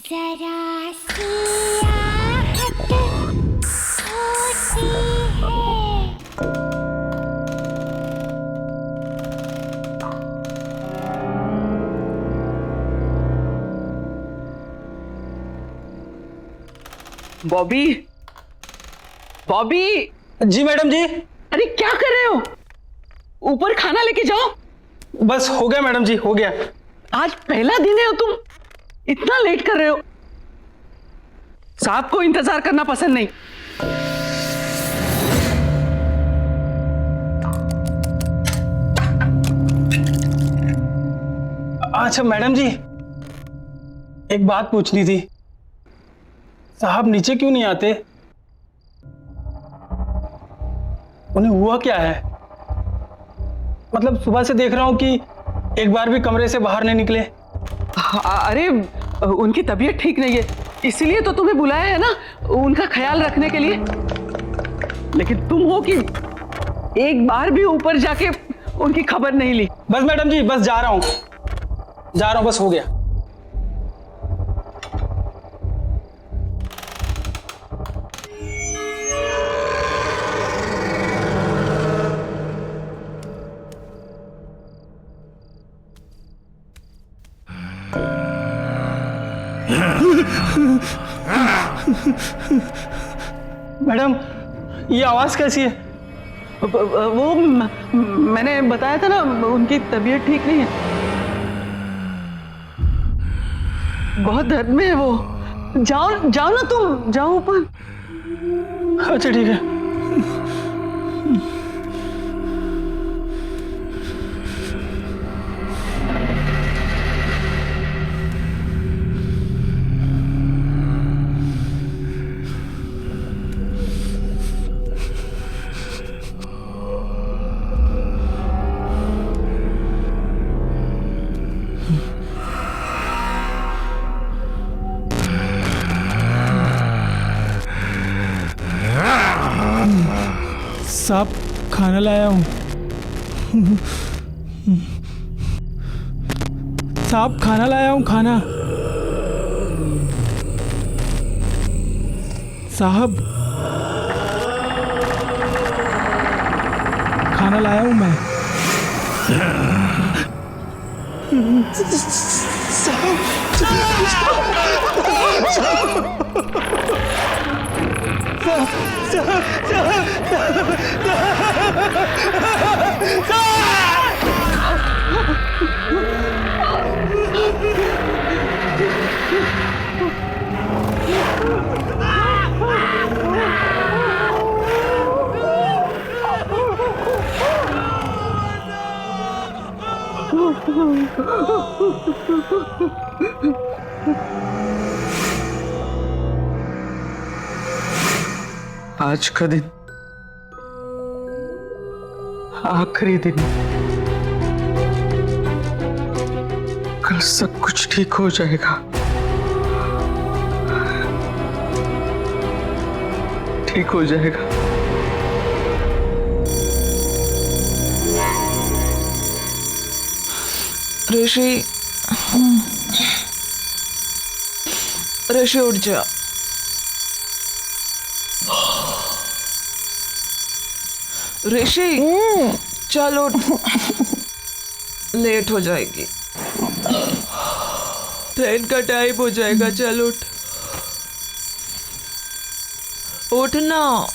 जरा सी आहट होती है। बॉबी, बॉबी। जी मैडम जी। अरे क्या कर रहे हो? ऊपर खाना लेके जाओ। बस हो गया मैडम जी, हो गया। आज पहला दिन है, तुम इतना लेट कर रहे हो। साहब को इंतजार करना पसंद नहीं। अच्छा मैडम जी, एक बात पूछनी थी। साहब नीचे क्यों नहीं आते? उन्हें हुआ क्या है? मतलब सुबह से देख रहा हूं कि एक बार भी कमरे से बाहर नहीं निकले। अरे उनकी तबीयत ठीक नहीं है, इसीलिए तो तुम्हें बुलाया है ना, उनका ख्याल रखने के लिए। लेकिन तुम हो कि एक बार भी ऊपर जाके उनकी खबर नहीं ली। बस मैडम जी, बस जा रहा हूं, बस हो गया। मैडम, ये आवाज कैसी है? वो मैंने बताया था ना, उनकी तबीयत ठीक नहीं है, बहुत दर्द में है वो। जाओ जाओ ना, तुम जाओ ऊपर। अच्छा ठीक है। साहब खाना लाया हूँ। साहब खाना लाया हूँ, खाना। साहब खाना लाया हूँ मैं। आज का दिन आखिरी दिन, कल सब कुछ ठीक हो जाएगा। ठीक हो जाएगा। ऋषि, ऋषि उठ जा। ऋषि चल उठ, लेट हो जाएगी, ट्रेन का टाइम हो जाएगा। चल उठ, उठ ना।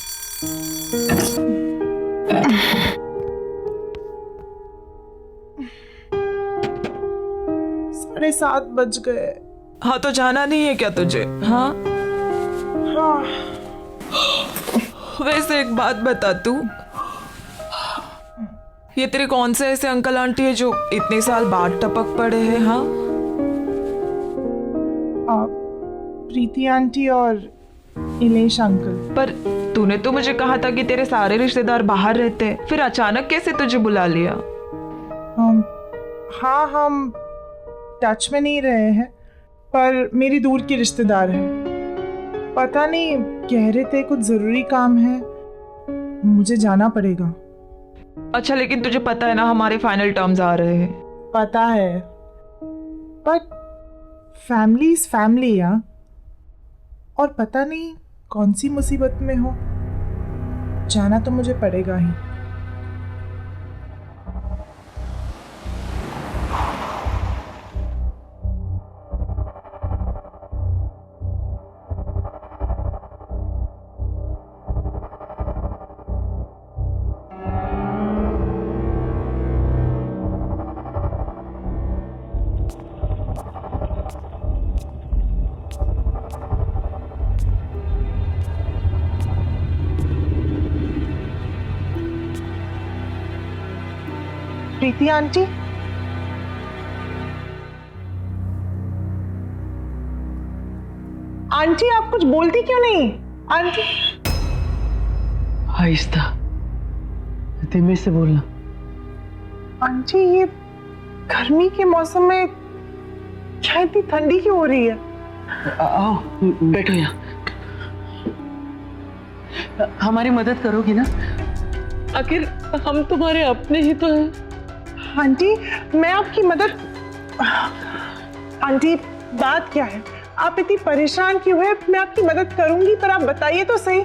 7:30 बज गए। हाँ तो जाना नहीं है क्या तुझे? हाँ हाँ। वैसे एक बात बता, तू ये तेरे कौन से ऐसे अंकल आंटी है जो इतने साल बाद टपक पड़े हैं? हाँ, प्रीति आंटी और इलेश अंकल। पर तूने तो मुझे कहा था कि तेरे सारे रिश्तेदार बाहर रहते हैं, फिर अचानक कैसे तुझे बुला लिया? हाँ, हम टच में नहीं रहे हैं, पर मेरी दूर की रिश्तेदार है। पता नहीं, कह रहे थे कुछ जरूरी काम है, मुझे जाना पड़ेगा। अच्छा, लेकिन तुझे पता है ना हमारे फाइनल टर्म्स आ रहे हैं? पता है, पर फैमिली इज फैमिली यार, और पता नहीं कौन सी मुसीबत में हो, जाना तो मुझे पड़ेगा ही। प्रीति आंटी, आंटी आप कुछ बोलती क्यों नहीं? आंटी आहिस्ता, धीमे से बोलना। आंटी ये गर्मी के मौसम में क्या इतनी ठंडी क्यों हो रही है? आओ बैठो यहाँ। हमारी मदद करोगी ना? आखिर हम तुम्हारे अपने ही तो हैं। आंटी मैं आपकी मदद, आंटी बात क्या है? आप इतनी परेशान क्यों है? मैं आपकी मदद करूंगी, पर आप बताइए तो सही।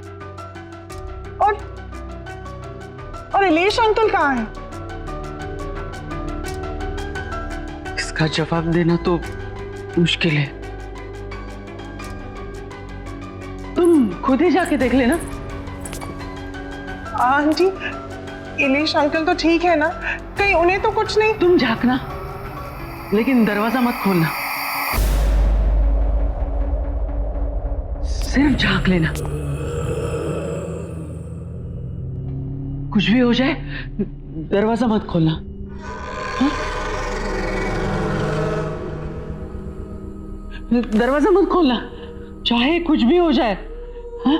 और इलेश अंकल कहाँ हैं? इसका जवाब देना तो मुश्किल है, तुम खुद ही जाके देख लेना। आंटी इलेश अंकल तो ठीक है ना? कहीं उन्हें तो कुछ नहीं? तुम झांकना, लेकिन दरवाजा मत खोलना, सिर्फ झांक लेना। कुछ भी हो जाए दरवाजा मत खोलना। हाँ? दरवाजा मत खोलना, चाहे कुछ भी हो जाए। हाँ?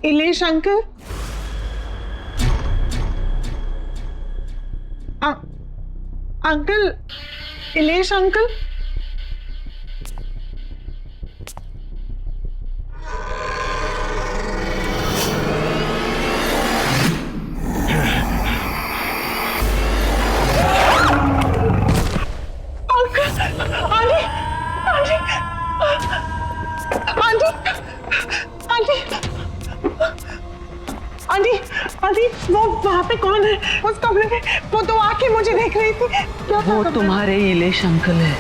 Ilesh uncle, uncle, Ilesh uncle, aunty वो वहाँ पे कौन है? उस कमरे में वो तो आके मुझे देख रही थी। क्या वो तुम्हारे इलेश अंकल है।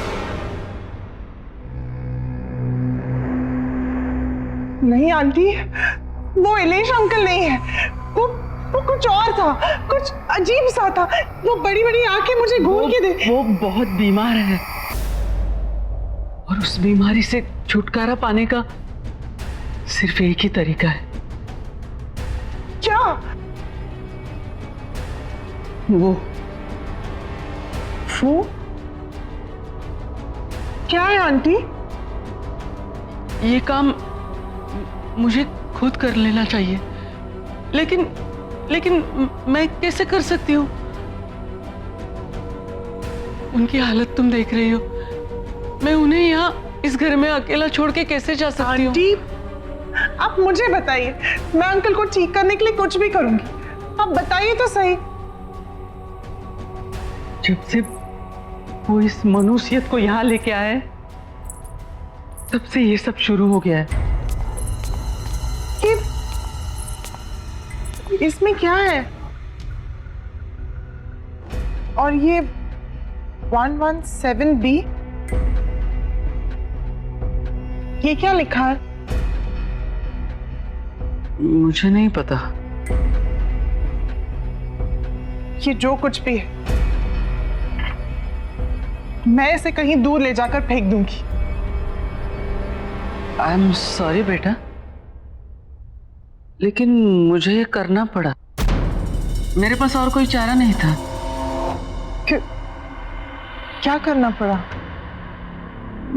नहीं आंटी, वो इलेश अंकल नहीं है, वो कुछ और था, कुछ अजीब सा था। वो बड़ी बड़ी आंखें मुझे घूर के दे। वो बहुत बीमार है और उस बीमारी से छुटकारा पाने का सिर्फ एक ही तरीका है। क्या? वो क्या है आंटी? ये काम मुझे खुद कर लेना चाहिए, लेकिन मैं कैसे कर सकती हूँ? उनकी हालत तुम देख रही हो, मैं उन्हें यहाँ इस घर में अकेला छोड़ के कैसे जा सकती हूँ? आंटी आप मुझे बताइए, मैं अंकल को ठीक करने के लिए कुछ भी करूंगी। आप बताइए तो सही। जब से वो इस मनुष्यत को यहाँ लेके आए, तब से ये सब शुरू हो गया है। इसमें क्या है? और ये 117B, ये क्या लिखा है? मुझे नहीं पता। ये जो कुछ भी है, मैं इसे कहीं दूर ले जाकर फेंक दूंगी। आई एम सॉरी बेटा, लेकिन मुझे ये करना पड़ा। मेरे पास और कोई चारा नहीं था। क्या करना पड़ा?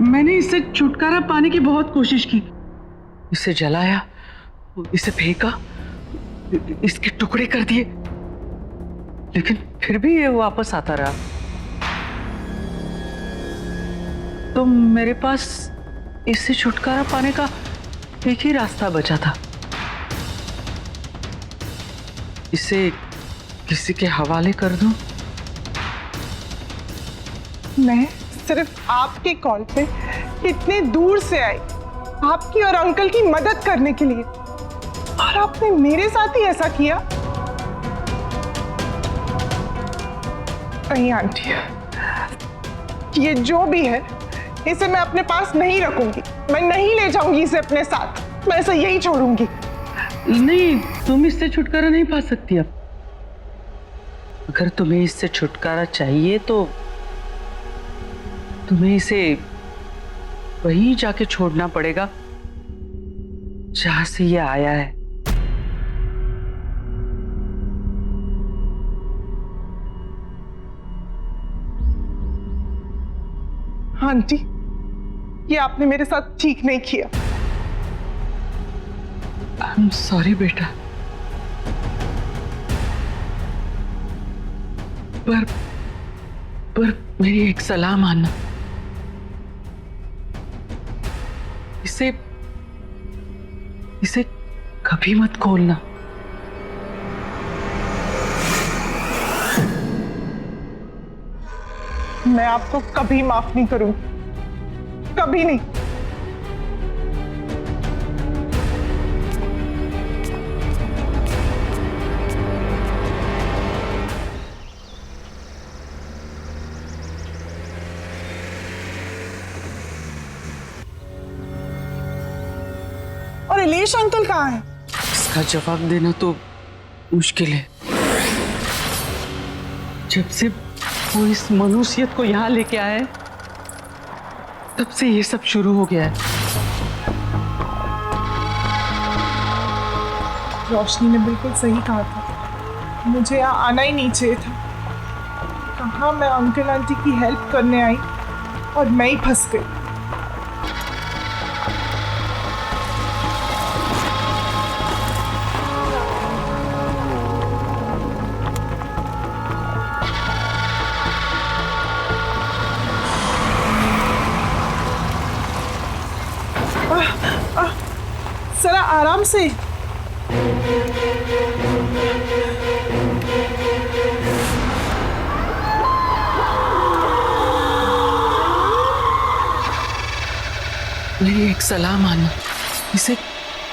मैंने इससे छुटकारा पाने की बहुत कोशिश की। इसे जलाया, इसे फेंका, इसके टुकड़े कर दिए, लेकिन फिर भी ये वापस आता रहा। तो मेरे पास इससे छुटकारा पाने का एक ही रास्ता बचा था। इसे किसी के हवाले कर दूं? मैं सिर्फ आपके कॉल पे इतने दूर से आई, आपकी और अंकल की मदद करने के लिए, और आपने मेरे साथ ही ऐसा किया? नहीं आंटी, ये जो भी है इसे मैं अपने पास नहीं रखूंगी। मैं नहीं ले जाऊंगी इसे अपने साथ। मैं इसे यही छोड़ूंगी। नहीं, तुम इससे छुटकारा नहीं पा सकती। अब अगर तुम्हें इससे छुटकारा चाहिए तो तुम्हें इसे वहीं जाके छोड़ना पड़ेगा जहां से ये आया है। आंटी, ये आपने मेरे साथ ठीक नहीं किया। आई एम सॉरी बेटा, पर मेरी एक सलाह मानना। इसे कभी मत खोलना। मैं आपको कभी माफ नहीं करूंगी, कभी नहीं। और इलेश अंकल कहाँ है? इसका जवाब देना तो मुश्किल है। जब से वो इस मनुष्यत को यहाँ लेके आए, तब से ये सब शुरू हो गया है। रोशनी ने बिल्कुल सही कहा था, मुझे यहाँ आना ही नहीं चाहिए था। कहाँ मैं अंकल आंटी की हेल्प करने आई और मैं ही फंस गई। जरा आराम से। मेरी एक सलाह मानो, इसे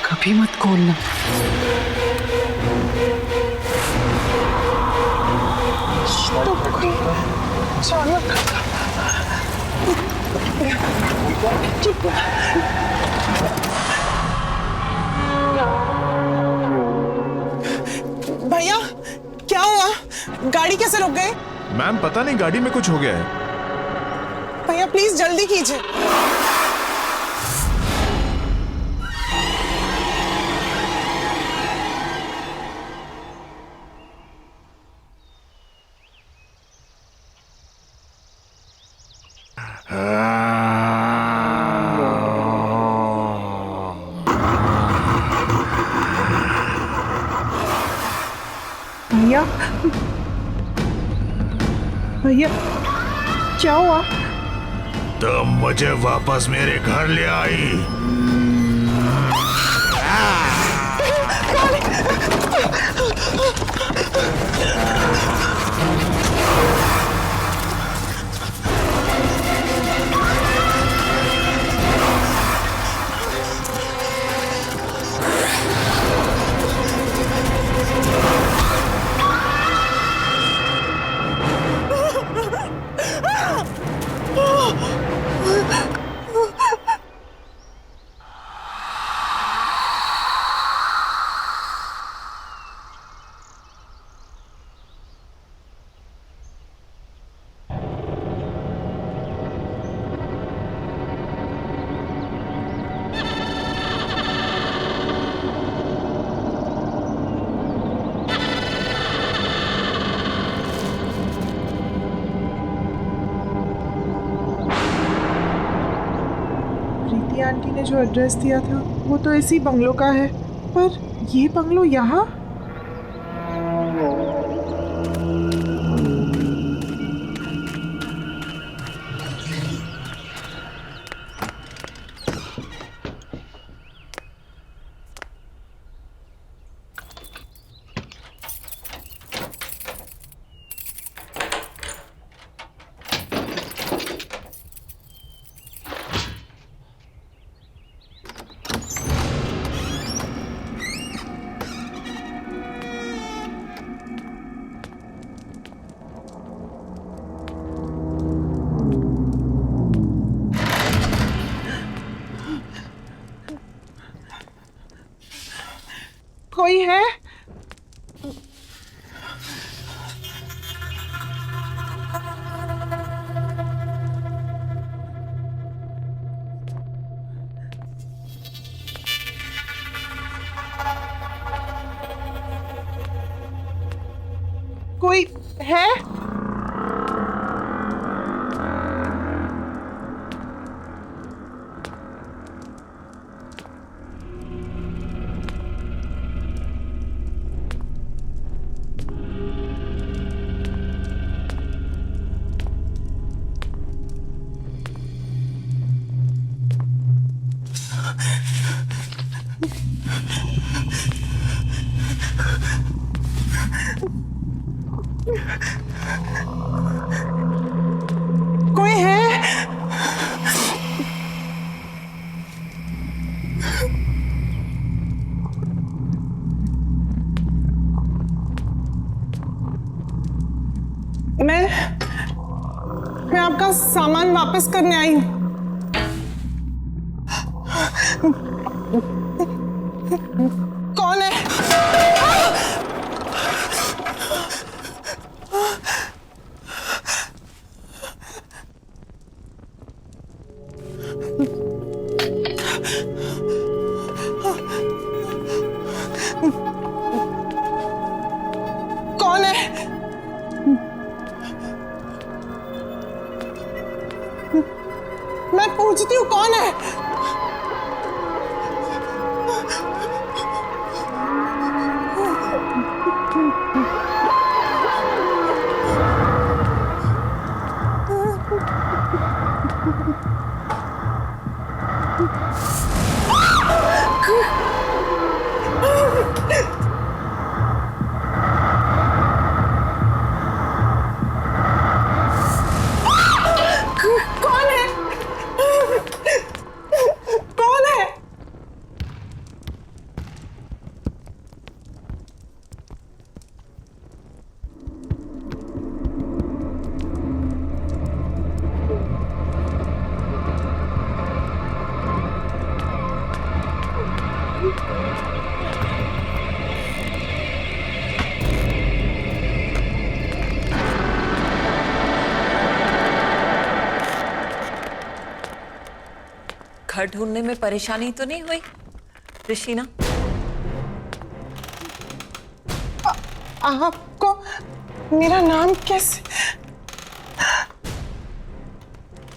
कभी मत खोलना। तो कोई अचानक भैया, क्या हुआ? गाड़ी कैसे रुक गए? मैम पता नहीं, गाड़ी में कुछ हो गया है। भैया प्लीज जल्दी कीजिए। भैया, भैया क्या हुआ? तुम मुझे वापस मेरे घर ले आई। प्रीति आंटी ने जो एड्रेस दिया था वो तो इसी बंगलो का है, पर ये बंगलो यहाँ? कोई है? कोई है? कोई है? मैं आपका सामान वापस करने आई हूँ। कौन है? कौन है? मैं पूछती हूँ कौन है? कौन है? कौन है? घर ढूंढने में परेशानी तो नहीं हुई ऋषिना? आपको मेरा नाम कैसे?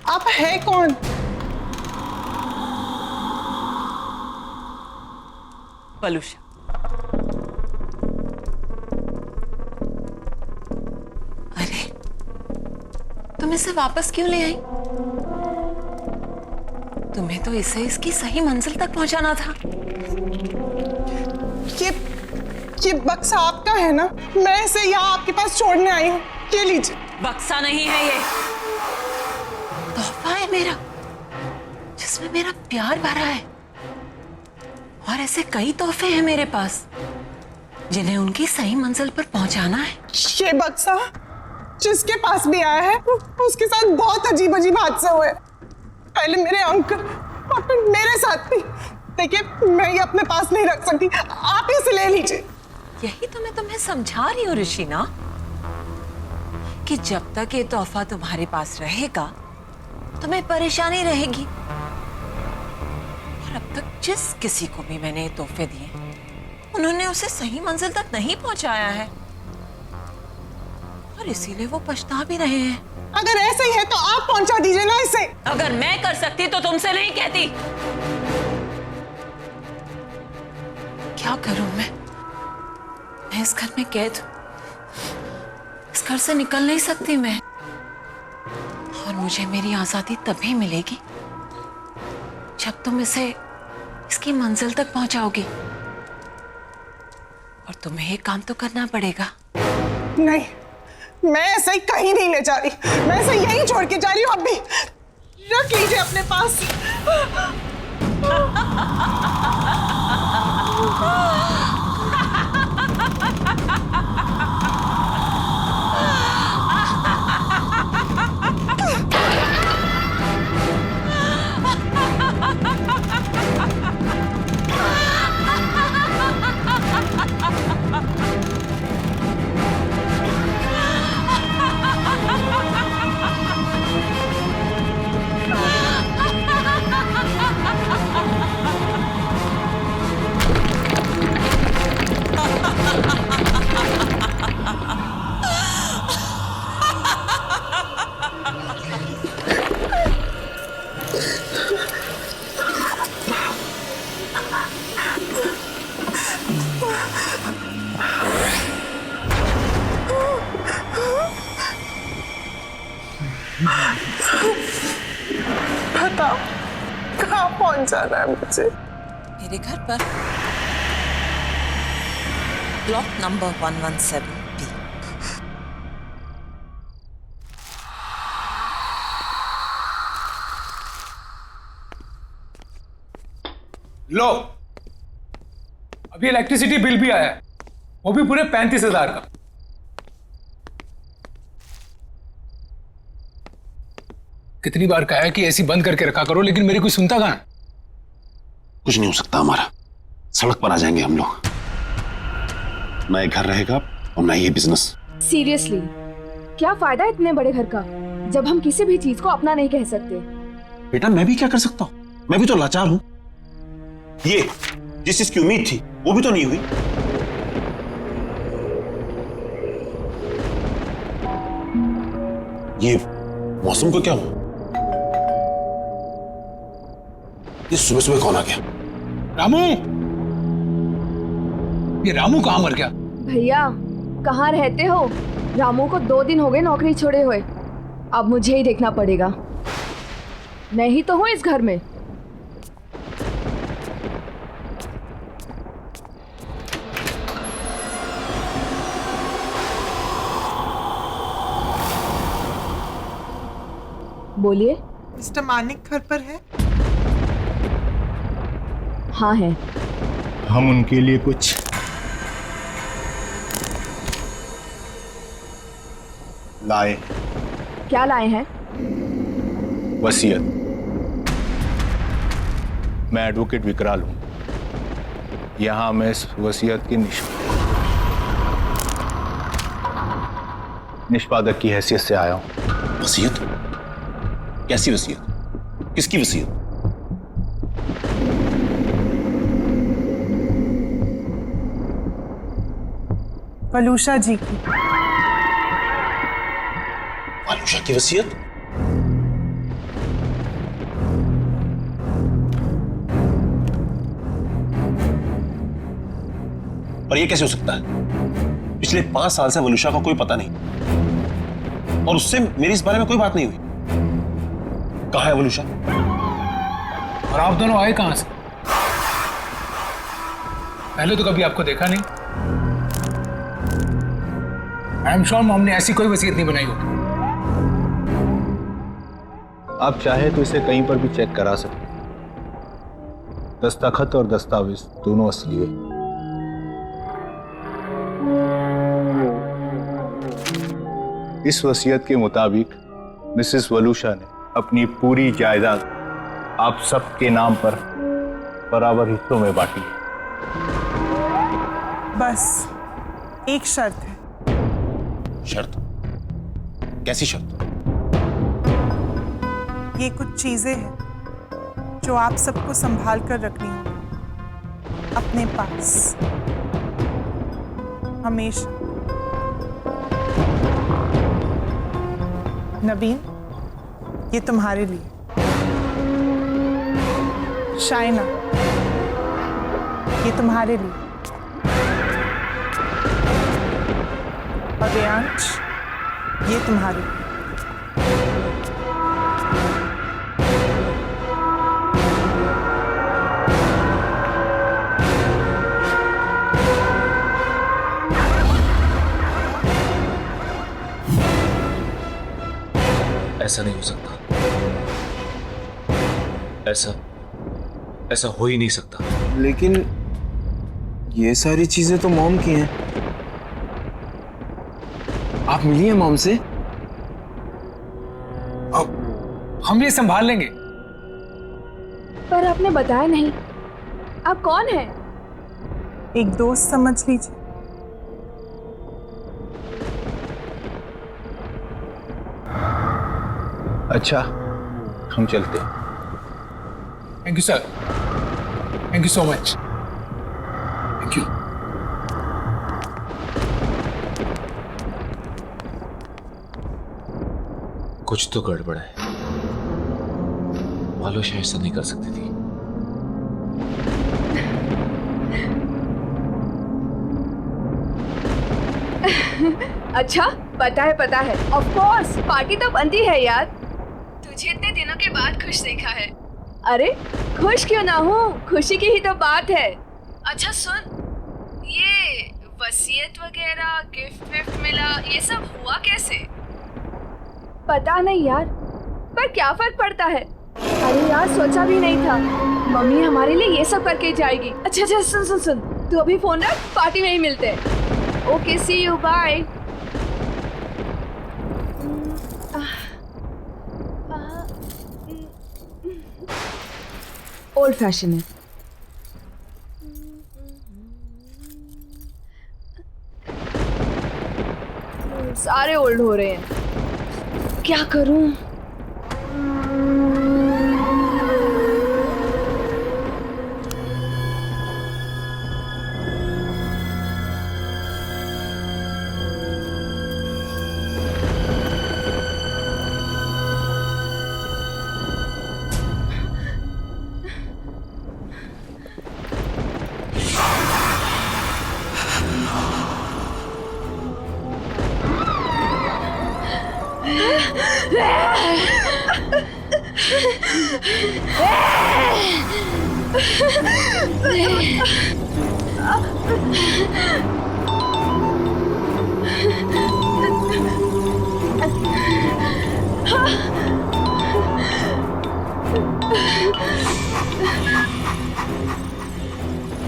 आप है कौन? पलूषा। अरे तुम इसे वापस क्यों ले आई? तुम्हें तो इसे इसकी सही मंजिल तक पहुंचाना था। ये बक्सा आपका है ना? मैं इसे यहाँ आपके पास छोड़ने आई हूँ। ये लीजिए। बक्सा नहीं है ये, तोहफा है मेरा, जिसमें मेरा प्यार भरा है। और ऐसे कई तोहफे हैं मेरे पास जिन्हें उनकी सही मंजिल पर पहुंचाना है। ये बक्सा जिसके पास भी आया है उसके साथ बहुत अजीब अजीब हादसे हुए। पहले मेरे अंकल और फिर मेरे साथ भी। देखिए मैं ये अपने पास नहीं रख सकती, आप इसे ले लीजिए। यही तो मैं तुम्हें समझा रही हूँ ऋषिना, कि जब तक ये तोहफा तुम्हारे पास रहेगा तुम्हें परेशानी रहेगी। और अब तक जिस किसी को भी मैंने ये तोहफे दिए उन्होंने उसे सही मंजिल तक नहीं पहुंचाया है, और इसीलिए वो पछता भी रहे हैं। अगर ऐसा ही है तो आप पहुंचा दीजिए ना इसे। अगर मैं कर सकती तो तुमसे नहीं कहती। क्या करूं मैं इस घर में कैद, इस घर से निकल नहीं सकती मैं। और मुझे मेरी आजादी तभी मिलेगी जब तुम इसे इसकी मंजिल तक पहुंचाओगी। और तुम्हें एक काम तो करना पड़ेगा। नहीं, मैं ऐसा ही कहीं नहीं ले जा रही, मैं इसे यहीं छोड़ के जा रही हूँ। अब भी रख लीजिए अपने पास। बताओ कहाँ पहुंचाना है मुझे? मेरे घर पर ब्लॉक नंबर 117B। लो, अभी इलेक्ट्रिसिटी बिल भी आया है, वो भी पूरे 35,000 का। कितनी बार कहा है कि एसी बंद करके रखा करो, लेकिन मेरी कोई सुनता कहां? कुछ नहीं हो सकता हमारा, सड़क पर आ जाएंगे हम लोग। ना ये घर रहेगा और ना ये बिजनेस। सीरियसली, क्या फायदा इतने बड़े घर का जब हम किसी भी चीज को अपना नहीं कह सकते? बेटा मैं भी क्या कर सकता हूं, मैं भी तो लाचार हूं। ये जिस चीज की उम्मीद थी वो भी तो नहीं हुई। ये मौसम को क्या हुआ? ये सुबह सुबह कौन आ गया? रामू, ये रामू कहां मर गया? भैया कहाँ रहते हो? रामू को 2 दिन हो गए नौकरी छोड़े हुए। अब मुझे ही देखना पड़ेगा, मैं ही तो हूँ इस घर में। बोलिए। मिस्टर मानिक घर पर है? हाँ है। हम उनके लिए कुछ लाए। क्या लाए हैं? वसीयत। मैं एडवोकेट विकराल हूं, यहां मैं इस वसीयत की निष्पादक की हैसियत से आया हूं। वसीयत? कैसी वसीयत? किसकी वसीयत? वलूषा जी की। वलूषा की वसीयत? पर यह कैसे हो सकता है? पिछले 5 साल से वलूषा का कोई पता नहीं, और उससे मेरी इस बारे में कोई बात नहीं हुई। कहां है वलूषा? और आप दोनों आए कहां से? पहले तो कभी आपको देखा नहीं। आई एम श्योर मॉम ने ऐसी कोई वसीयत नहीं बनाई होगी। आप चाहे तो इसे कहीं पर भी चेक करा सकते, दस्तखत और दस्तावेज दोनों असली है। इस वसीयत के मुताबिक मिसेस वलूषा ने अपनी पूरी जायदाद आप सबके नाम पर बराबर हिस्सों में बांटी है। बस एक शर्त है। शर्त? कैसी शर्त? ये कुछ चीजें हैं जो आप सबको संभाल कर रखनी होगी अपने पास हमेशा। नबीन, ये तुम्हारे लिए। शाइना, ये तुम्हारे लिए। और रेयांश, ये तुम्हारे लिए। ऐसा नहीं हो सकता। ऐसा हो ही नहीं सकता। लेकिन ये सारी चीजें तो मॉम की हैं। आप मिलिए मॉम से। हम ये संभाल लेंगे। पर आपने बताया नहीं, आप कौन हैं? एक दोस्त समझ लीजिए। अच्छा, हम चलते हैं। Thank you sir, thank you so much. Thank you. कुछ तो गड़बड़ है। वलूशा ऐसा नहीं कर सकती थी। अच्छा, पता है। ऑफ कोर्स, पार्टी तो बनती है यार। तुझे इतने दिनों के बाद खुश देखा है। अरे खुश क्यों ना हूँ, खुशी की ही तो बात है। अच्छा सुन, ये वसीयत वगैरह गिफ्ट विफ्ट मिला, ये सब हुआ कैसे? पता नहीं यार, पर क्या फर्क पड़ता है। अरे यार, सोचा भी नहीं था मम्मी हमारे लिए ये सब करके जाएगी। अच्छा सुन, तू अभी फोन रख, पार्टी में ही मिलते हैं। Okay, see you, bye. Old fashion है। सारे ओल्ड हो रहे हैं, क्या करूं?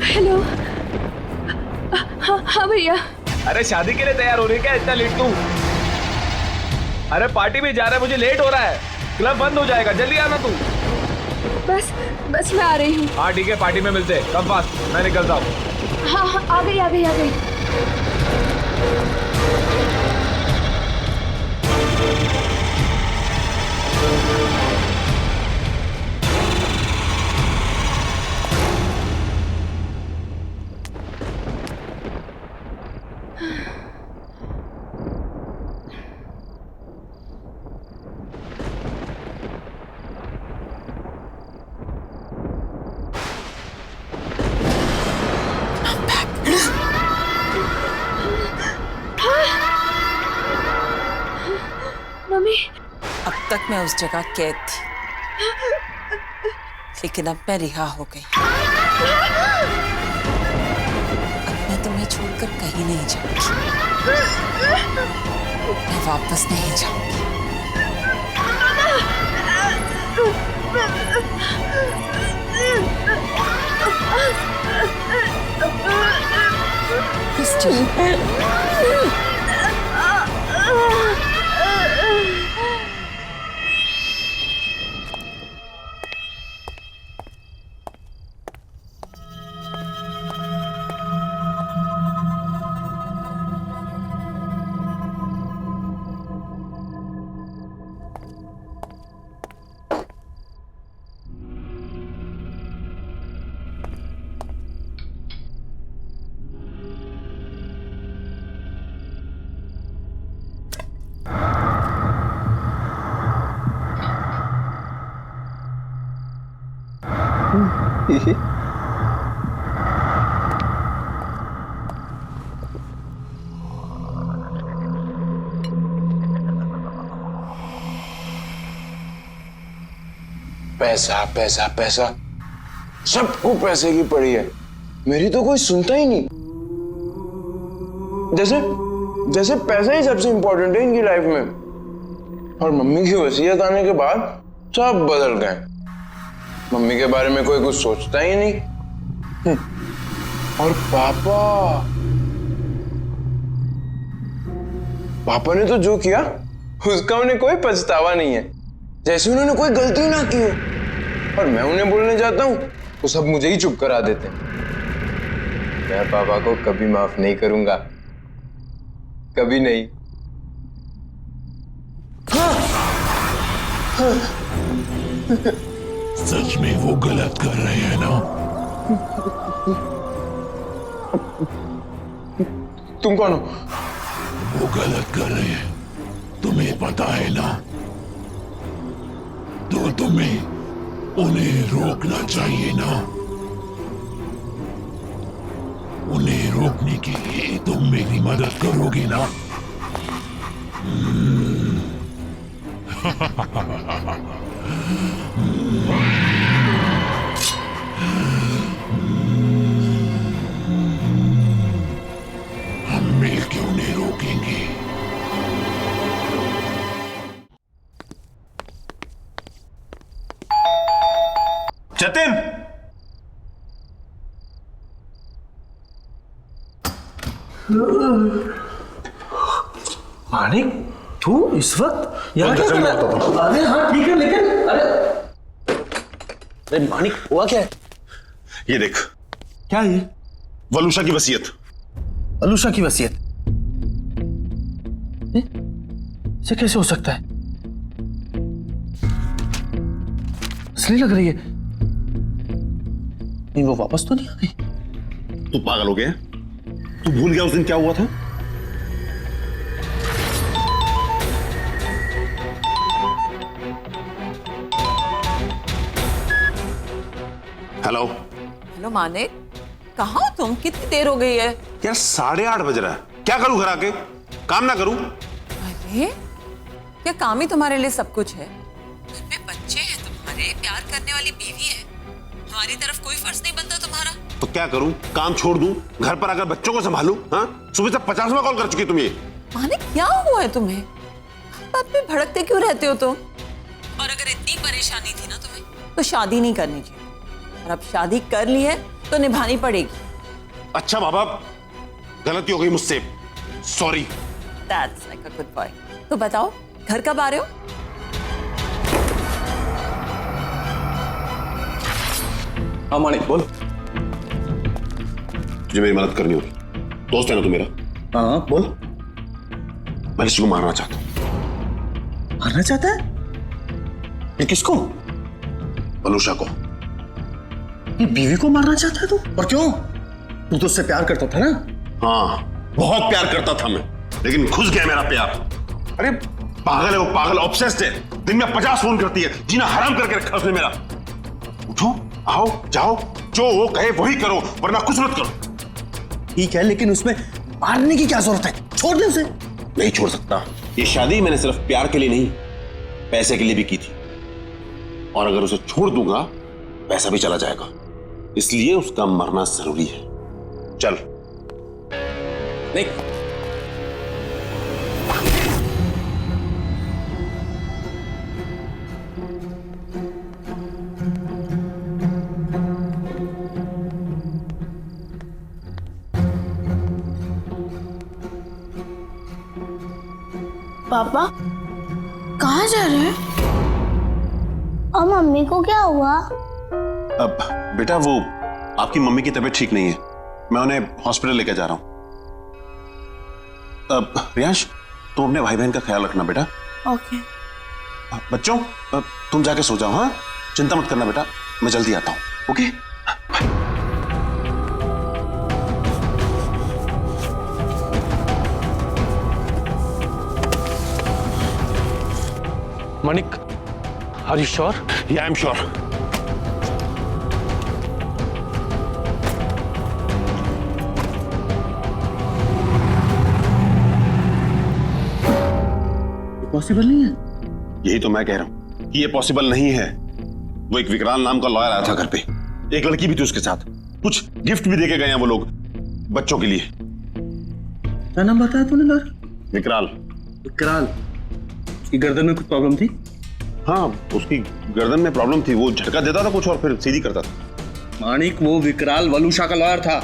हेलो। हाँ भैया। अरे शादी के लिए तैयार हो रही है क्या इतना लेट तू? अरे पार्टी में जा रहा है, मुझे लेट हो रहा है, क्लब बंद हो जाएगा, जल्दी आना तू। बस मैं आ रही हूँ। हाँ ठीक है, पार्टी में मिलते हैं, कम फास्ट, मैं निकलता हूँ। हाँ, आ गई। मम्मी, अब तक मैं उस जगह कैद थी, लेकिन अब मैं रिहा हो गई। अब मैं तुम्हें छोड़कर कहीं नहीं जाऊंगी, मैं वापस नहीं जाऊंगी। पैसा पैसा पैसा, सबको पैसे की पड़ी है, मेरी तो कोई सुनता ही नहीं। जैसे जैसे पैसा ही सबसे इंपॉर्टेंट है इनकी लाइफ में। और मम्मी की वसीयत आने के बाद सब बदल गए। मम्मी के बारे में कोई कुछ सोचता ही नहीं। और पापा ने तो जो किया उसका उन्हें कोई पछतावा नहीं है, जैसे उन्होंने कोई गलती ना की हो। और मैं उन्हें बोलने जाता हूं तो सब मुझे ही चुप करा देते हैं। मैं पापा को कभी माफ नहीं करूंगा, कभी नहीं। सच में वो गलत कर रहे हैं ना? तुम कौन हो? वो गलत कर रहे हैं, तुम्हें पता है ना? तो तुम्हें उन्हें रोकना चाहिए ना? उन्हें रोकने के लिए तुम मेरी मदद करोगे ना? हम मिलकर उन्हें रोकेंगे। जतिन, मानिक, तू इस वक्त यहाँ क्या कर रहा है? अरे हाँ ठीक है, लेकिन अरे मानिक, हुआ क्या है? ये देख। क्या ये? वलूशा की वसीयत। अलूशा की वसीयत? इसे कैसे हो सकता है? असली लग रही है। नहीं, वो वापस तो नहीं आ गई? तू पागल हो गया? तू भूल गया उस दिन क्या हुआ था? हेलो हेलो मानिक, कहाँ हो तुम? कितनी देर हो गई है? यार 8:30 बज रहा है। क्या करूं घर आके? काम ना करूं? अरे क्या काम ही तुम्हारे लिए सब कुछ है? घर में बच्चे हैं तुम्हारे, प्यार करने वाली बीवी है, हमारी तरफ कोई फर्ज नहीं बनता तुम्हारा? तो क्या करूं? काम छोड़ दूं? घर पर आकर बच्चों को संभालूं? हाँ, सुबह से 50वां कॉल कर चुकी तुम ये। मानिक क्या हुआ है तुम्हें? बात पे भड़कते क्यों रहते हो तुम? और अगर इतनी परेशानी थी ना तुम्हें तो शादी नहीं करनी चाहिए, और अब शादी कर ली है तो निभानी पड़ेगी। अच्छा माँ बाप, गलती हो गई मुझसे, sorry. That's like a good boy. तो बताओ घर कब आ रहे हो? हाँ मानिक बोल। तुझे मेरी मदद करनी होगी, दोस्त है ना तू मेरा। हाँ बोल। मैं किसी को मारना चाहता हूँ। मारना चाहता है? ये किसको? वलूशा को। ये बीवी को मारना चाहता है तू? और क्यों? तू तो उससे प्यार करता था ना? हाँ, बहुत प्यार करता था मैं, लेकिन घुस गया मेरा प्यार। अरे पागल है वो, पागल ऑब्सेस्ड है। दिन में 50 फोन करती है, जीना हराम करके रखा उसने मेरा। उठो, आओ, जाओ, जो वो कहे वही करो, वरना कुछ मत करो। ठीक है, लेकिन उसमें मारने की क्या जरूरत है? छोड़ दे उसे। नहीं छोड़ सकता। ये शादी मैंने सिर्फ प्यार के लिए नहीं, पैसे के लिए भी की थी, और अगर उसे छोड़ दूंगा पैसा भी चला जाएगा, इसलिए उसका मरना जरूरी है। चल। नहीं। पापा कहाँ जा रहे हैं? और मम्मी को क्या हुआ? अब बेटा वो आपकी मम्मी की तबीयत ठीक नहीं है, मैं उन्हें हॉस्पिटल लेकर जा रहा हूं। अब प्रियांश, तुम अपने भाई बहन का ख्याल रखना बेटा। ओके। बच्चों तुम जाके सो जाओ। हाँ, चिंता मत करना बेटा, मैं जल्दी आता हूं। Okay, Manik, are you sure? Yeah, I'm sure. Possible नहीं है। यही तो मैं कह रहा हूँ कि ये पॉसिबल नहीं है। वो एक विकराल नाम का लॉयर आया था घर पे, एक लड़की भी थी उसके साथ, कुछ गिफ्ट भी देके गए हैं वो लोग बच्चों के लिए। क्या नाम बताया तूने लॉयर? विकराल। विकराल? उसकी गर्दन में कुछ प्रॉब्लम थी? हाँ, उसकी गर्दन में प्रॉब्लम थी, वो झटका देता था कुछ और फिर सीधी करता था। माणिक, वो विकराल वलूशा का लॉयर था।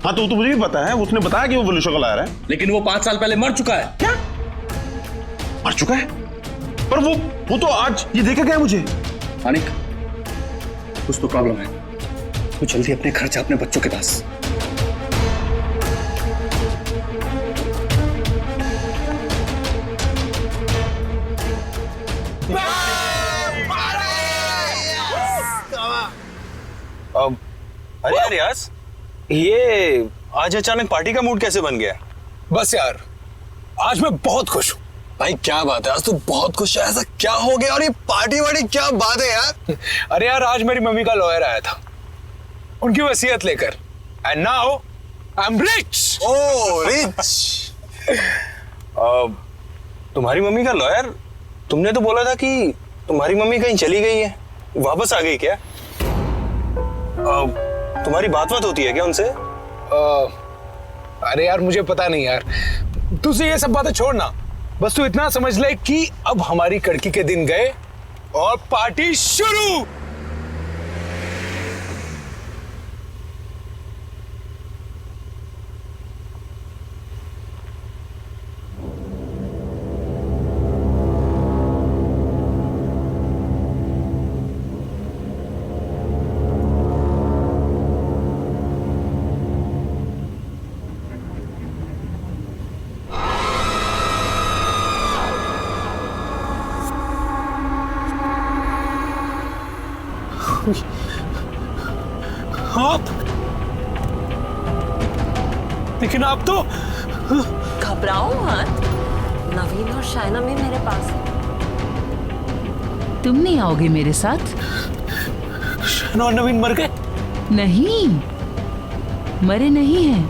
हाँ तो मुझे भी पता है, उसने बताया कि वो वलूशा का लॉयर है। लेकिन वो 5 साल पहले मर चुका है। क्या? मर चुका है? पर वो तो आज ये देके गया मुझे। माणिक, कुछ तो प्रॉब्लम है। तो जल्दी अपने घर जा, अपने बच्चों के पास। अरे यार रियाज, ये आज अचानक पार्टी का मूड कैसे बन गया? बस यार, आज मैं बहुत खुश हूँ। भाई क्या बात है, आज तू बहुत खुश है, ऐसा क्या हो गया? और ये पार्टी वार्टी क्या बात है यार? अरे यार, आज मेरी मम्मी का लॉयर आया था उनकी वसीयत लेकर, and now I am rich. Oh rich. तुम्हारी मम्मी का लॉयर? तुमने तो बोला था कि तुम्हारी मम्मी कहीं चली गई है, वापस आ गई क्या? तुम्हारी बात होती है क्या उनसे? अरे यार मुझे पता नहीं यार, तुझे ये सब बातें छोड़ना, बस तू इतना समझ ले कि अब हमारी कड़की के दिन गए और पार्टी शुरू। आप, लेकिन आप तो घबराओ मत, नवीन और शायना भी मेरे पास है। तुम नहीं आओगे मेरे साथ? शायना और नवीन मर गए? नहीं, मरे नहीं हैं,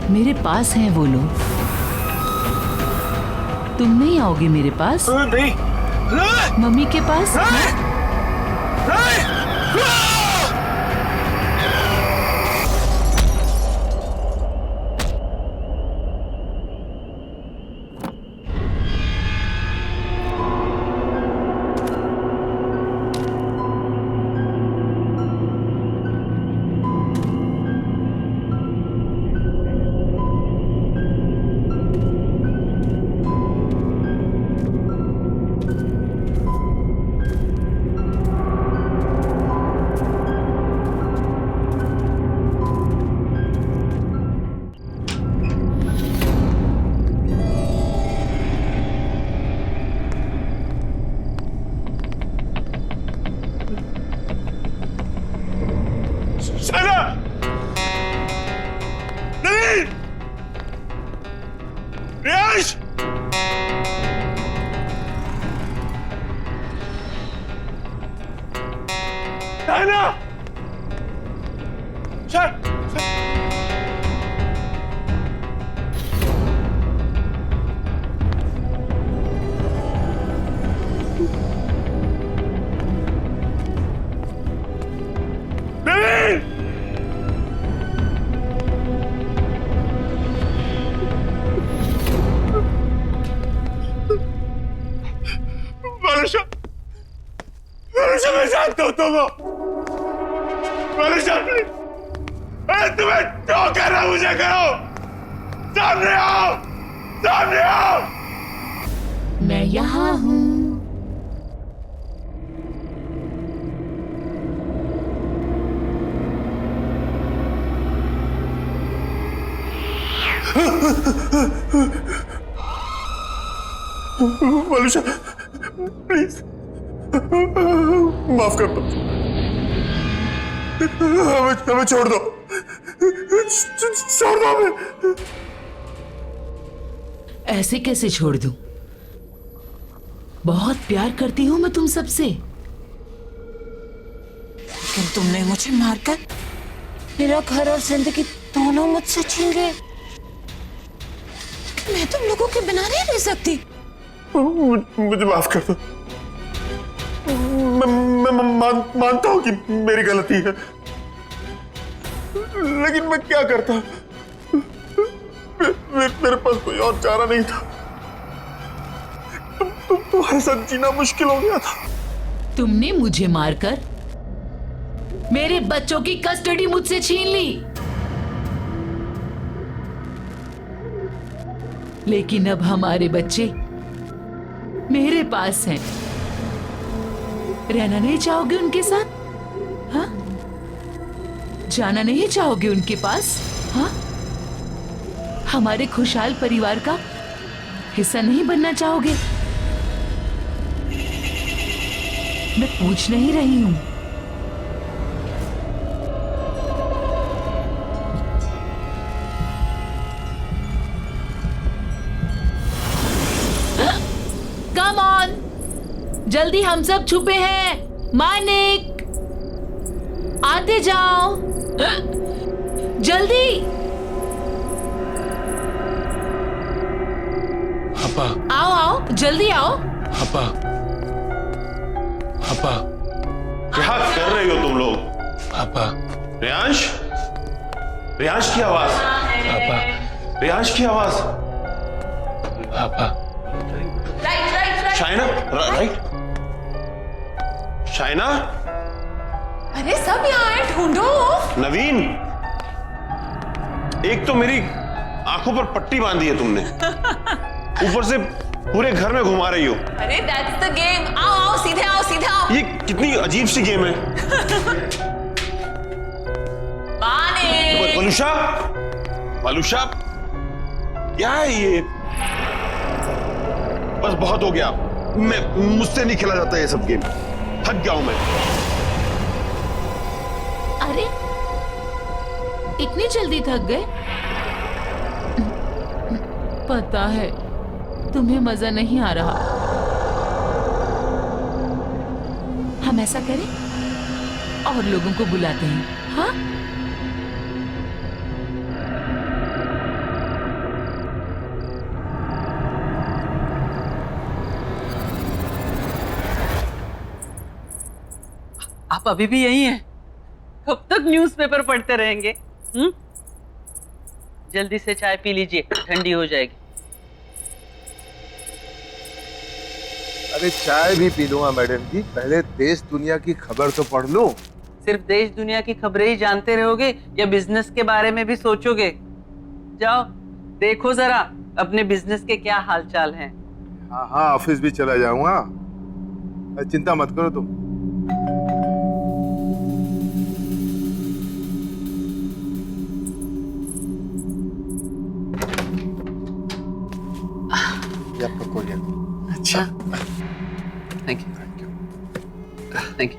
मेरे पास हैं वो लोग। तुम नहीं आओगे मेरे पास? नहीं। मम्मी के पास? मैं जानता हूं तुम्हें, तुम्हें जो करना मुझे करो, सामने आओ, सामने आओ। मैं यहाँ हूँ। वलूशा, प्लीज माफ कर दो, हमें छोड़ दो, छोड़ दो हमें। ऐसे कैसे छोड़ दूं? बहुत प्यार करती हूँ मैं तुम सबसे। लेकिन तुमने मुझे मारकर मेरा घर और जिंदगी दोनों मुझसे छीन गए। मैं तुम लोगों के बिना नहीं रह सकती। मुझे माफ कर दो। मैं मानता हूं कि मेरी गलती है, लेकिन मैं क्या करता? मेरे पास कोई और चारा नहीं था। तुम्हारे साथ जीना मुश्किल हो गया था। तुमने मुझे मारकर मेरे बच्चों की कस्टडी मुझसे छीन ली, लेकिन अब हमारे बच्चे मेरे पास हैं। रहना नहीं चाहोगे उनके साथ? हाँ? जाना नहीं चाहोगे उनके पास? हाँ? हमारे खुशहाल परिवार का हिस्सा नहीं बनना चाहोगे? मैं पूछ नहीं रही हूं। कम ऑन, जल्दी, हम सब छुपे हैं। मानिक, आते जाओ, जल्दी। पापा, आओ आओ, जल्दी आओ। पापा, पापा, क्या कर रहे हो तुम लोग? पापा, रियांश, रियांश की आवाज। पापा, रियांश की आवाज। पापा, शाइना, राइट? शाइना, अरे सब यहाँ है, ढूंढो। नवीन, एक तो मेरी आंखों पर पट्टी बांधी है तुमने, ऊपर से पूरे घर में घुमा रही हो। अरे दैट्स द गेम। आओ आओ, सीधे आओ, सीधे आओ। ये कितनी अजीब सी गेम है। वलूषा, वलूषा, क्या है ये? बस बहुत हो गया, मुझसे नहीं खेला जाता ये सब गेम। थक गया हूं मैं। अरे इतनी जल्दी थक गए? पता है तुम्हें मजा नहीं आ रहा। हम ऐसा करें और लोगों को बुलाते हैं, हाँ? आप अभी भी यही हैं? कब तक न्यूज़पेपर पढ़ते रहेंगे? जल्दी से चाय पी लीजिए, ठंडी हो जाएगी। अरे चाय भी पी लूंगा मैडम जी, पहले देश दुनिया की खबर तो पढ़ लूं। सिर्फ देश दुनिया की खबरें ही जानते रहोगे या बिजनेस के बारे में भी सोचोगे? जाओ देखो जरा अपने बिजनेस के क्या हालचाल हैं। हाँ हाँ, ऑफिस भी चला जाऊंगा, चिंता मत करो तुम। ये आपका कोरियर। अच्छा, thank you, thank you, thank you.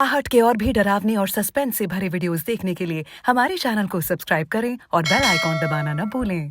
आहट के और भी डरावने और सस्पेंस से भरे वीडियोस देखने के लिए हमारे चैनल को सब्सक्राइब करें और बेल आइकॉन दबाना न भूलें।